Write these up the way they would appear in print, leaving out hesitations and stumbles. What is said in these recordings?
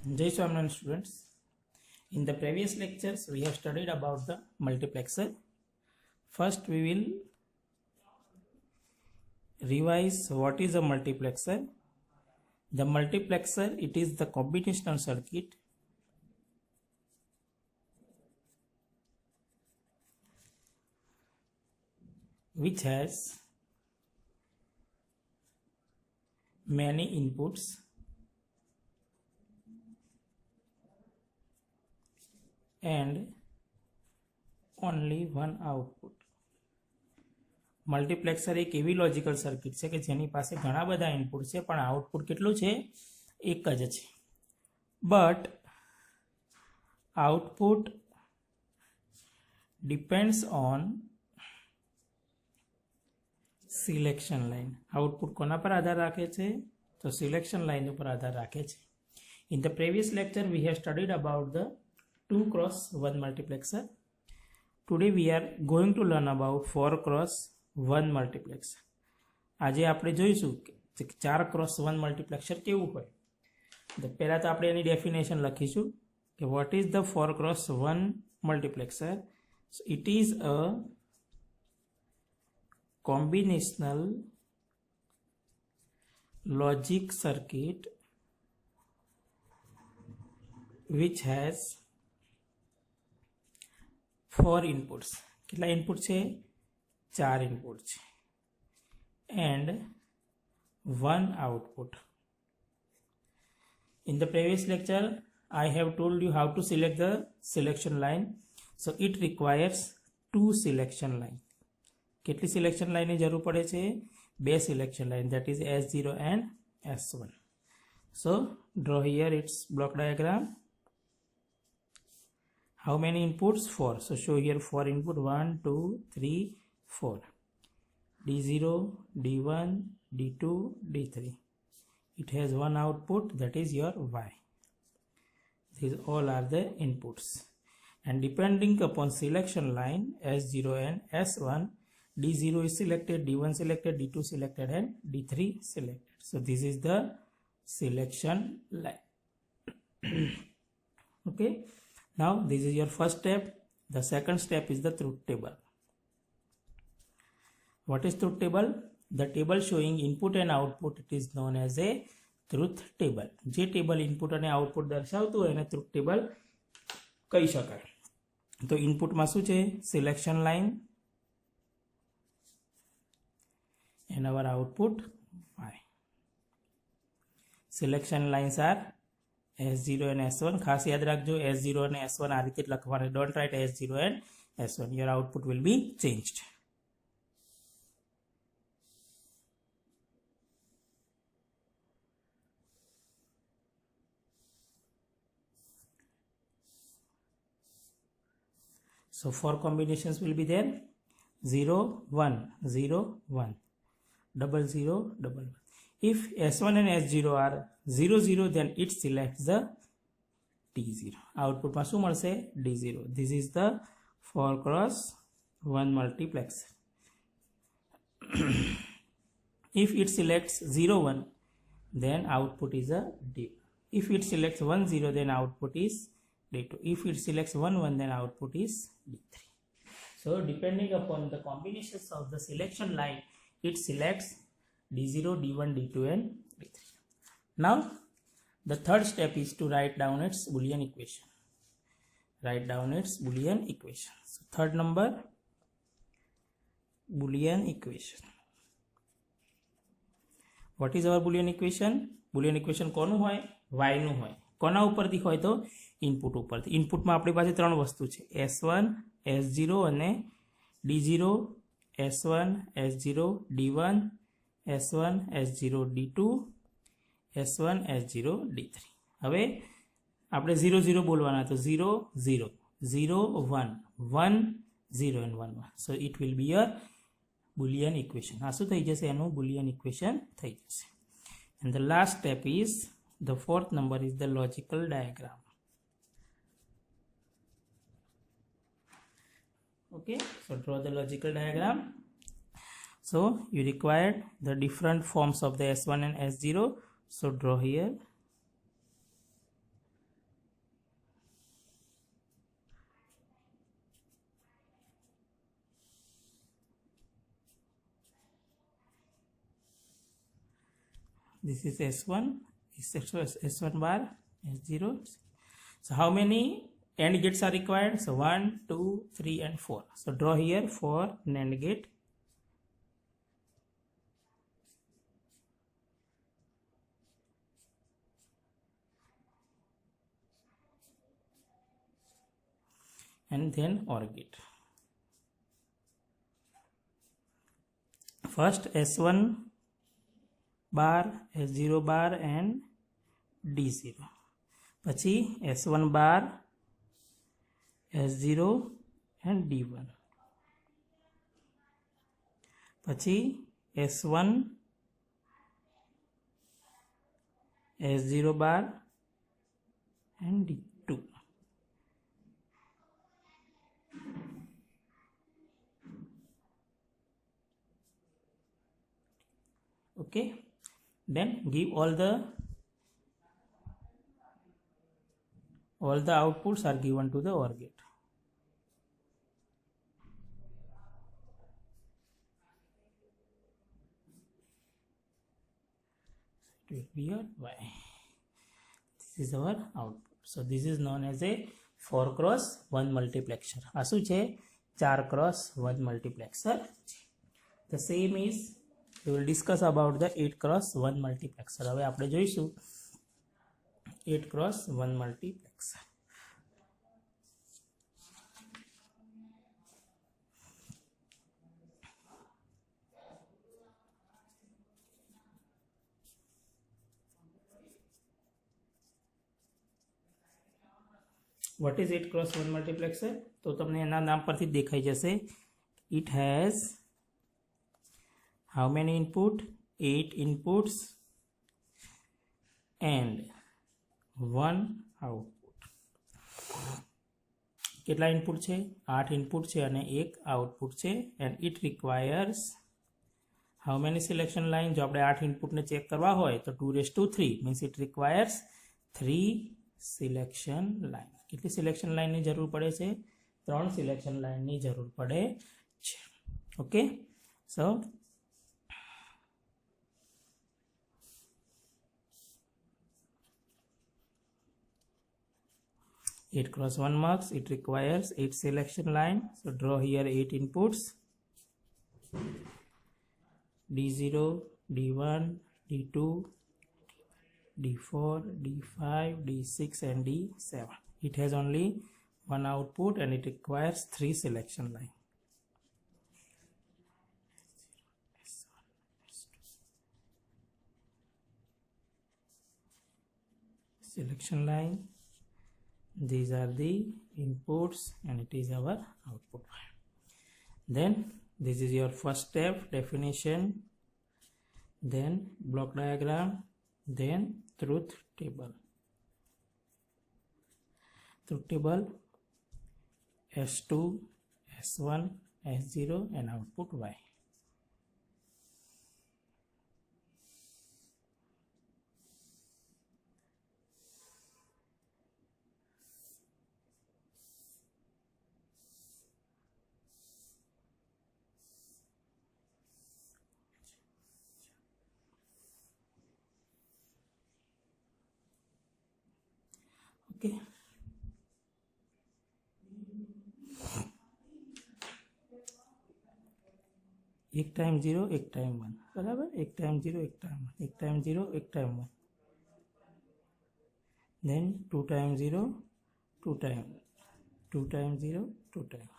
Jai Swaminarayan students. In the previous lectures, we have studied about the multiplexer. First, we will revise what is a multiplexer. The multiplexer, it is the combinational circuit which has many inputs and only one output. Multiplexer એક એવી logical circuit છે કે જેની પાસે ઘણા બધા input છે પણ આઉટપુટ કેટલું છે? એક જ છે. But output depends on selection line. Output કોના પર આધાર રાખે છે? તો સિલેક્શન લાઇન ઉપર આધાર રાખે છે. In the previous lecture we have studied about the 2x1 multiplexer. Today we are going to learn about 4x1 multiplexer. આજે આપણે જોઈશું કે 4x1 multiplexer કેવું હોય. તો પહેલા તો આપણે એની ડેફિનેશન લખીશું કે what is the 4x1 multiplexer? So it is a combinational logic circuit which has 4 inputs. કેટલા ઇનપુટ છે? 4 ઇનપુટ છે and 1 output. In the previous lecture I have told you how to select the selection line. So it requires 2 selection line. કેટલી selection લાઇનની જરૂર પડે છે? 2 selection line, that is S0 and S1. So draw here its block diagram. How many inputs? 4. So show here 4 input, 1, 2, 3, 4. D0, D1, D2, D3. It has one output, that is your Y. These all are the inputs. And depending upon selection line S0 and S1, D0 is selected, D1 selected, D2 selected and D3 selected. So this is the selection line. Okay. Now this is your first step. The second step is the truth table. What is truth table? The table showing input and output, it is known as a truth table. જે table input અને output દર્શાવતું હોય એને truth table કહી શકાય. તો ઇનપુટમાં શું છે? Selection line and our output Y. Selection lines are S0 and S1. ખાસ યાદ રાખજો, S0 અને S1 આ રીતે લખવાના. Don't write S0 and S1. Your output will be changed. So 4 combinations will be there. 0, 1, 0, 1. 0, 0, 1. If S1 and S0 are 0, 0, then it selects the D0. Output માં શું મળશે? D0. This is the 4x1 multiplexer. If it selects 0, 1, then output is a D. If it selects 1, 0, then output is D2. If it selects 1, 1, then output is D3. So depending upon the combinations of the selection line, it selects D0, D1, D2 and D3. Now the third step is to write down its Boolean equation. Write down its Boolean equation. So third number, Boolean equation. What is our Boolean equation? Boolean equation કોનું હોય? Y નું હોય. કોના ઉપરથી હોય? તો input ઉપરથી. ઇનપુટમાં આપણી પાસે 3 વસ્તુ છે, S1, S0 અને D0, S1, S0, D1, S1, S0, D2, S1, S0, D3. હવે આપણે 0, 0 બોલવાના, તો 0, 0, 0, 1, 1, 0 and 1, 1. So it will be your Boolean equation. આ શું થઈ જશે? એનું Boolean equation થઈ જશે. And the last step is, the fourth number is the logical diagram. Okay, so draw the logical diagram. So you required the different forms of the S1 and S0. So draw here this is S1, S1 bar, S0. So how many AND gates are required? So 1, 2, 3 and 4. So draw here 4 NAND gate. And then OR gate. First S1 bar, S0 bar and D0. પછી S1 bar, S0 and D1. પછી S1, S0 bar and D2. Okay, then give all the outputs are given to the OR gate. It will be your Y. This is our output. So this is known as a 4x1 multiplexer. આ શું છે? 4x1 multiplexer. The same is we will discuss about the 8x1 multiplexer. હવે આપણે જોઈશું 8x1 multiplexer. What is 8x1 multiplexer? તો તમને એના નામ પરથી દેખાઈ જશે. It has how many input? 8 inputs and 1 output. કેટલા ઇનપુટ છે? 8 ઇનપુટ છે અને 1 આઉટપુટ છે. and it requires how many selection line? જો આપણે 8 ઇનપુટને ચેક કરવા હોય તો 2/3 means it requires 3 selection line. કેટલી સિલેક્શન લાઇનની જરૂર પડે છે? 3 સિલેક્શન લાઇનની જરૂર પડે છે. Okay, so 8x1 marks, it requires 8 selection line. So draw here 8 inputs: D0, D1, D2, D4, D5, D6 and D7. It has only one output and it requires 3 selection line. Selection line. These are the inputs and it is our output. Then this is your first step, definition, then block diagram, then truth table. Truth table: S2, S1, S0 and output Y. Okay. एक time 0 एक time 1 बराबर. एक time 0 एक time 1, एक time 0 एक time 1. then 2 times 0 2 times 2 times 0 2 times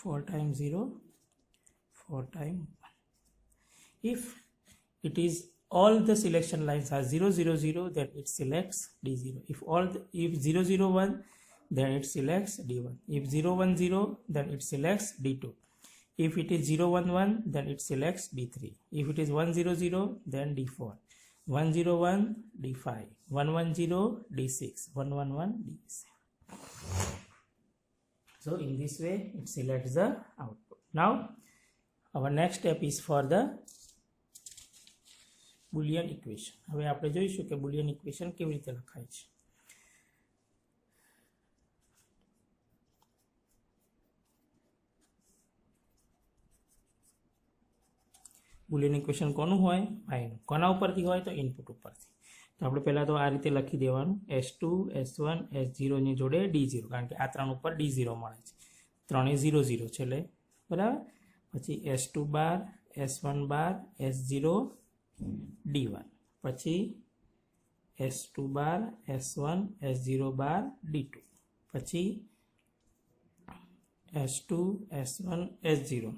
4 times 0 4 times 1. If it is all the selection lines are 0 0 0, then it selects D0. If 0 0 1, then it selects D1. If 0 1 0, then it selects D2. If it is 0 1 1, then it selects D3. If it is 1 0 0, then D4. 1 0 1, D5. 1 1 0, D6. 1 1 1, D7. So in this way it selects the output. Now our next step is for the Boolean equation. હવે આપણે જોઈશું કે Boolean equation કેવી રીતે લખાય છે. Boolean equation કોનું હોય? વાયનું. કોના ઉપરથી હોય? તો ઇનપુટ ઉપરથી. તો આપણે પહેલાં તો આ રીતે લખી દેવાનું S2 S1 S0 ની જોડે D0, કારણ કે આ ત્રણ ઉપર D0 મળે છે, ત્રણે 0 0 છે એટલે બરાબર. પછી S2 બાર S1 બાર S0 D1, પછી S2 બાર S1 S0 બાર D2, પછી S2 S1 S0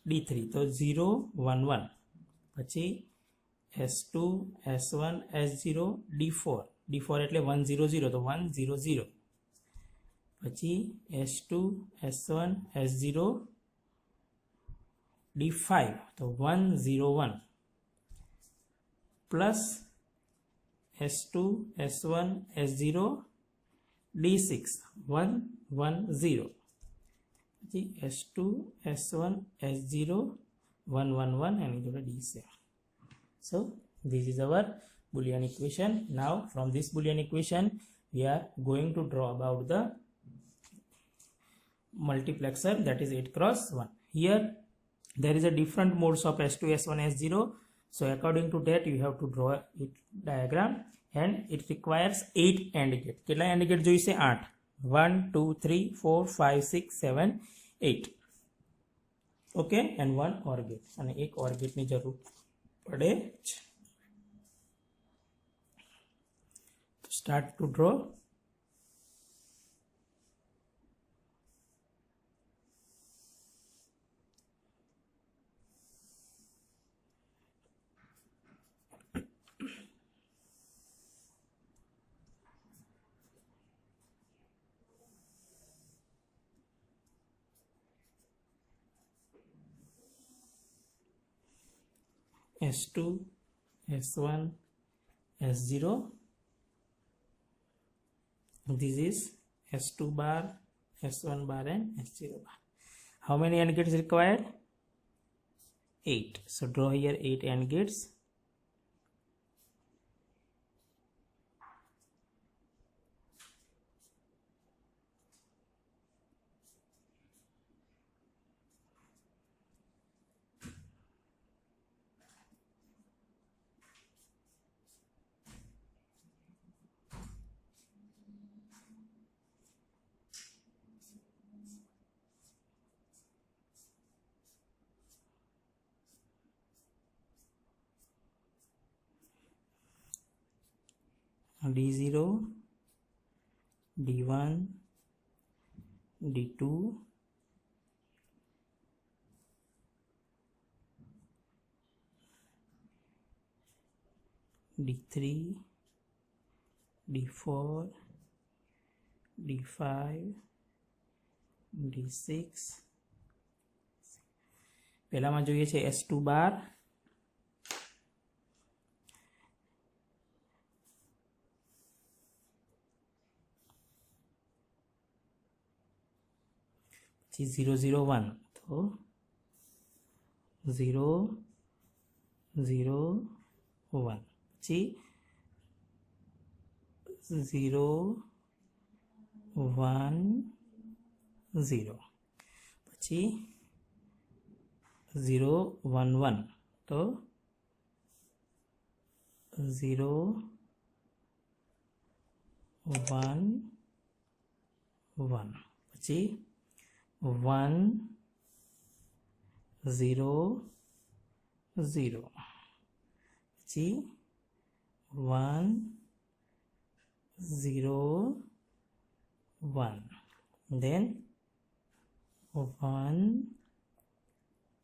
D3, તો 0 1 1, પછી S2 S1 S0 D4, D4 એટલે 1 0 0, તો 1 0 0, પછી S2 S1 S0 D5, તો 1 0 1, plus S2 S1 S0 D6 1 1 0, પછી S2 S1 S0 1 1 1 એની જોડે D7. So this is our Boolean equation. Now from this Boolean equation we are going to draw about the multiplexer, that is 8 cross 1. Here there is a different modes of S2 S1 S0, so according to that you have to draw it diagram, and it requires 8 AND gate. કેટલા AND gate જોઈશે? 8. 1 2 3 4 5 6 7 8, okay, and 1 OR gate, અને એક OR gate ની જરૂર પડે છે. Start to draw. S2 S1 S0, this is S2 bar S1 bar and S0 bar. How many AND gates required? 8. So draw here 8 AND gates. D0 D1 D2 D3 D4 D5 D6. પહેલામાં જોઈએ છે S2 બાર, પછી 0 0 1, તો 0 0 1, પછી 0 1 0, પછી 0 1 1, તો 0 1 1, પછી 1 0 0, પછી 1 0 1, then 1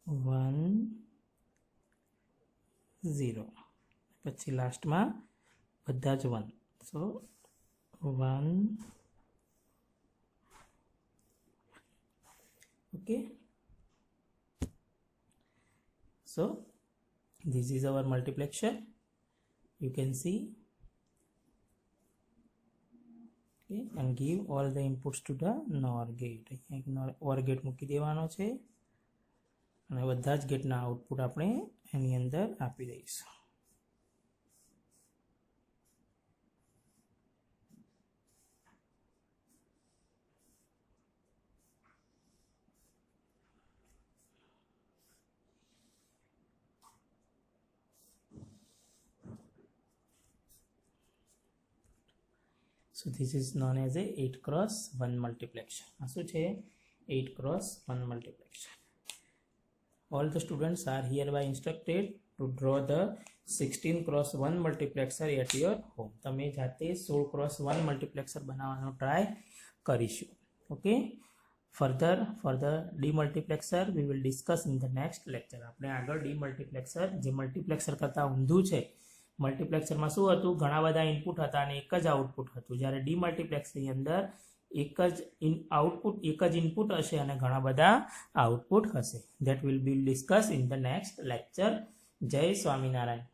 1 0, પછી લાસ્ટમાં બધા જ 1, so 1, okay. So this is our multiplexer, you can see, okay, and give all the inputs to the NOR gate. OR gate મૂકી દેવાનો છે અને બધા જ ગેટના આઉટપુટ આપણે એની અંદર આપી દઈશું. So this is known as a 8x1 multiplexer. આ શું છે? 8x1 multiplexer. All the students are hereby instructed to draw the 16x1 multiplexer at your home. તમે જાતે 16x1 multiplexer બનાવવાનો ટ્રાય કરીશું. Okay, further demultiplexer we will discuss in the next lecture. આપણે આગળ ડીમલ્ટીપ્લેક્સર, જે મલ્ટીપ્લેક્સર કરતાં ઊંધું છે. મલ્ટીપ્લેક્સરમાં શું હતું? ઘણા બધા ઇનપુટ હતા અને એક જ આઉટપુટ હતું. જ્યારે ડીમલ્ટીપ્લેક્સરની અંદર એક જ ઇનપુટ હશે અને ઘણા બધા આઉટપુટ હશે. That will be discussed in the next lecture. જય સ્વામિનારાયણ.